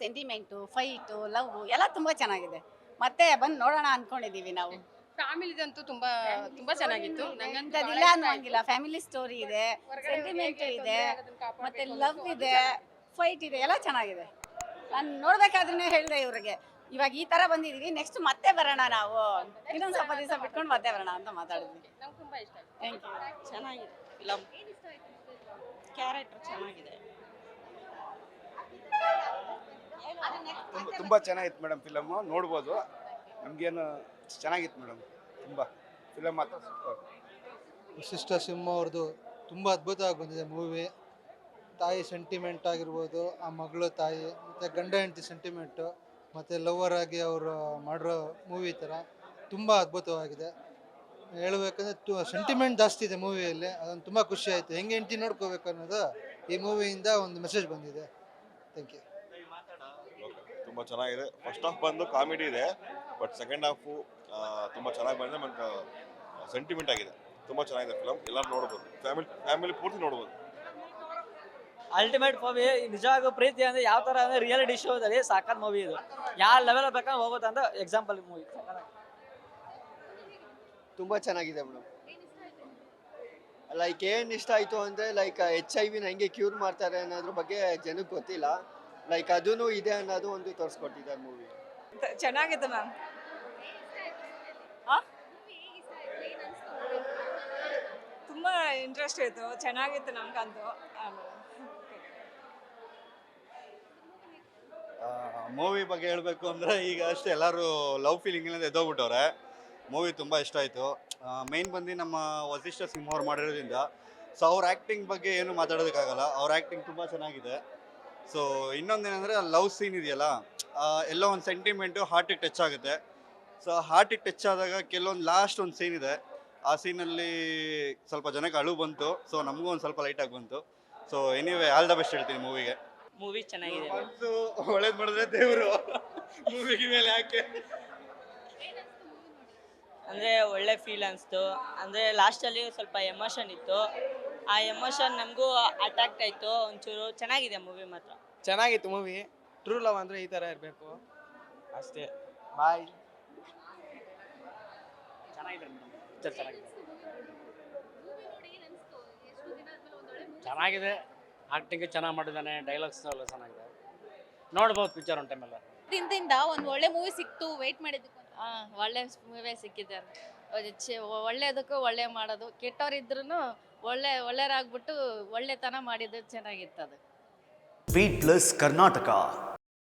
Sentiment, fight, love ಎಲ್ಲ ತುಂಬ ಚೆನ್ನಾಗಿದೆ. ಮತ್ತೆ ಬಂದು ನೋಡೋಣ ಅನ್ಕೊಂಡಿದೀವಿ ನಾವು. ಫ್ಯಾಮಿಲಿದಂತೂ ತುಂಬಾ ತುಂಬಾ ಚೆನ್ನಾಗಿತ್ತು. ಇಲ್ಲ ಅನ್ನೋಂಗಿಲ್ಲ, ಫ್ಯಾಮಿಲಿ ಸ್ಟೋರಿ ಇದೆ, ಸೆಂಟಿಮೆಂಟ್ ಇದೆ, ಮತ್ತೆ ಲವ್ ಇದೆ, ಫೈಟ್ ಇದೆ, ಎಲ್ಲ ಚೆನ್ನಾಗಿದೆ. ನಾನು ನೋಡ್ಬೇಕಾದ್ರೆ ಹೇಳಿದೆ ಇವ್ರಿಗೆ, ಇವಾಗ ಈ ತರ ಬಂದಿದೀವಿ, ನೆಕ್ಸ್ಟ್ ಮತ್ತೆ ಬರೋಣ ನಾವು, ಇನ್ನೊಂದು ಸ್ವಲ್ಪ ದಿವಸ ಬಿಟ್ಕೊಂಡು ಮತ್ತೆ ಬರೋಣ ಅಂತ ಮಾತಾಡಿದ್ವಿ. ನಂಗೆ ತುಂಬಾ ಇಷ್ಟ ಆಯ್ತು. Thank you. ಚೆನ್ನಾಗಿದೆ ಫಿಲಮ್, ಕ್ಯಾರೆಕ್ಟರ್ ಚೆನ್ನಾಗಿದೆ. ತುಂಬ ಚೆನ್ನಾಗಿತ್ತು ಮೇಡಮ್ ಫಿಲಮ್ಮು, ನೋಡ್ಬೋದು. ನಮಗೇನು ಚೆನ್ನಾಗಿತ್ತು ಮೇಡಮ್, ತುಂಬ ಫಿಲಮ್ ಮಾತ್ರ ಸೂಪರ್. ವಸಿಷ್ಠ ಸಿಂಹ ಅವ್ರದ್ದು ತುಂಬ ಅದ್ಭುತವಾಗಿ ಬಂದಿದೆ ಮೂವಿ. ತಾಯಿ ಸೆಂಟಿಮೆಂಟ್ ಆಗಿರ್ಬೋದು, ಆ ಮಗಳು ತಾಯಿ ಮತ್ತು ಗಂಡ ಹೆಂಡತಿ ಸೆಂಟಿಮೆಂಟು ಮತ್ತು ಲವರ್ ಆಗಿ ಅವರು ಮಾಡಿರೋ ಮೂವಿ ಥರ ತುಂಬ ಅದ್ಭುತವಾಗಿದೆ. ಹೇಳಬೇಕಂದ್ರೆ ಸೆಂಟಿಮೆಂಟ್ ಜಾಸ್ತಿ ಇದೆ ಮೂವಿಯಲ್ಲಿ, ಅದೊಂದು ತುಂಬ ಖುಷಿ ಆಯಿತು. ಹೆಂಗೆ ಹೆಂಡತಿ ನೋಡ್ಕೋಬೇಕು ಅನ್ನೋದು ಈ ಮೂವಿಯಿಂದ ಒಂದು ಮೆಸೇಜ್ ಬಂದಿದೆ. Thank you. ತುಂಬ ಚೆನ್ನಾಗಿದೆ. ಫಸ್ಟ್ ಹಾಫ್ ಬಂದು ಕಾಮಿಡಿ ಇದೆ, ಬಟ್ ಸೆಕೆಂಡ್ ಹಾಫು ತುಂಬ ಚೆನ್ನಾಗಿ ಬಂದಿದೆ ಮತ್ತು ಸೆಂಟಿಮೆಂಟ್ ಆಗಿದೆ. ತುಂಬ ಚೆನ್ನಾಗಿದೆ ಫಿಲಮ್, ಎಲ್ಲರೂ ನೋಡ್ಬೋದು, ಫ್ಯಾಮಿಲಿ ಪೂರ್ತಿ ನೋಡ್ಬೋದು. ಅಲ್ಟಿಮೇಟ್ ಮೂವಿ, ನಿಜವಾಗೂ ಪ್ರೀತಿ ಅಂದರೆ ಯಾವ ಥರ ಅಂದರೆ ರಿಯಾಲಿಟಿ ಶೋದಲ್ಲಿ ಸಾಕಾದ ಮೂವಿ ಇದು. ಯಾವ ಲೆವೆಲ್ ಬೇಕಾದ್ರೆ ಹೋಗುತ್ತೆ ಅಂತ ಎಕ್ಸಾಂಪಲ್ ಮೂವಿ. ತುಂಬ ಚೆನ್ನಾಗಿದೆ ಮೇಡಮ್. ಲೈಕ್ ಏನು ಇಷ್ಟ ಆಯಿತು ಅಂದರೆ ಲೈಕ್ HIV ಹೆಂಗೆ ಕ್ಯೂರ್ ಮಾಡ್ತಾರೆ ಅನ್ನೋದ್ರ ಬಗ್ಗೆ ಜನಕ್ಕೆ ಗೊತ್ತಿಲ್ಲ. ಲೈಕ್ ಅದೂ ಇದೆ ಅನ್ನೋದು ಒಂದು ತೋರಿಸ್ಕೊಟ್ಟಿದ್ದಾರೆ ಮೂವಿ. ಚೆನ್ನಾಗಿತ್ತು ಮ್ಯಾಮ್. ತುಂಬ ಇಂಟ್ರೆಸ್ಟ್ ಇತ್ತು, ಚೆನ್ನಾಗಿತ್ತು ನಮ್ಗಂತೂ. ಮೂವಿ ಬಗ್ಗೆ ಹೇಳಬೇಕು ಅಂದರೆ ಈಗ ಅಷ್ಟೇ ಎಲ್ಲರೂ ಲವ್ ಫೀಲಿಂಗಿಂದ ಎದ್ದೋಗ್ಬಿಟ್ಟವ್ರೆ. ಮೂವಿ ತುಂಬ ಇಷ್ಟ ಆಯಿತು. ಮೇಯ್ನ್ ಬಂದು ನಮ್ಮ ವಸಿಷ್ಠ ಸಿಂಹ ಅವ್ರು ಮಾಡಿರೋದ್ರಿಂದ, ಸೊ ಅವ್ರ ಆ್ಯಕ್ಟಿಂಗ್ ಬಗ್ಗೆ ಏನು ಮಾತಾಡೋದಕ್ಕಾಗಲ್ಲ, ಅವ್ರ ಆ್ಯಕ್ಟಿಂಗ್ ತುಂಬ ಚೆನ್ನಾಗಿದೆ. ಸೊ ಇನ್ನೊಂದೇನೆಂದರೆ ಲವ್ ಸೀನ್ ಇದೆಯಲ್ಲ, ಎಲ್ಲೋ ಒಂದು ಸೆಂಟಿಮೆಂಟು ಹಾರ್ಟಿಗೆ ಟಚ್ ಆಗುತ್ತೆ. ಸೊ ಹಾರ್ಟಿಗೆ ಟಚ್ ಆದಾಗ ಕೆಲವೊಂದು ಲಾಸ್ಟ್ ಒಂದು ಸೀನ್ ಇದೆ, ಆ ಸೀನಲ್ಲಿ ಸ್ವಲ್ಪ ಜನಕ್ಕೆ ಅಳು ಬಂತು. ಸೊ ನಮಗೂ ಒಂದು ಸ್ವಲ್ಪ ಲೈಟಾಗಿ ಬಂತು. So anyway all the best ಹೇಳ್ತೀನಿ ಮೂವಿಗೆ. ಮೂವಿ ಚೆನ್ನಾಗಿದೆ. ಮನಸ್ಸು ಒಳ್ಳೇದು ಮಾಡಿದ್ರೆ ದೇವರು, ಮೂವಿಗೆ ಮೇಲೆ ಯಾಕೆ ಅಂದರೆ ಒಳ್ಳೆ ಫೀಲ್ ಅನಿಸ್ತು. ಅಂದರೆ ಲಾಸ್ಟಲ್ಲಿ ಸ್ವಲ್ಪ ಎಮೋಷನ್ ಇತ್ತು, ಆ ಎಮೋಷನ್ ನಮಗೂ ಅಟ್ಯಾಕ್ಟ್ ಆಯಿತು ಒಂಚೂರು. ಚೆನ್ನಾಗಿದೆ ಮೂವಿ ಮಾತ್ರ. ಚೆನ್ನಾಗಿತ್ತು ಮೂವಿ. ಟ್ರೂ ಲವ್ ಅಂದರೆ ಈ ಥರ ಇರಬೇಕು ಅಷ್ಟೇ. ಬಾಯ್. ಚೆನ್ನಾಗಿದೆ, ಆಕ್ಟಿಂಗ್ ಚೆನ್ನಾಗಿ ಮಾಡಿದ್ದಾನೆ, ಡೈಲಾಗ್ಸ್ ಎಲ್ಲ ಚೆನ್ನಾಗಿದೆ, ನೋಡ್ಬೋದು ಪಿಕ್ಚರ್ ಒಂದು ಟೈಮೆಲ್ಲ. ದಿನದಿಂದ ಒಂದು ಒಳ್ಳೆ ಮೂವಿ ಸಿಕ್ತು, ವೇಟ್ ಮಾಡಿದ್ದಕ್ಕೆ. ಒಳ್ಳೆ ಮೂವೇ ಸಿಕ್ಕಿದ್ದಾರೆ. ಒಳ್ಳೇದಕ್ಕೂ ಒಳ್ಳೆ ಮಾಡೋದು, ಕೆಟ್ಟವರಿದ್ರು ಒಳ್ಳೆಯರಾಗ್ಬಿಟ್ಟು ಒಳ್ಳೆತನ ಮಾಡಿದ್ದು ಚೆನ್ನಾಗಿತ್ತು ಅದು. Beat plus Karnataka.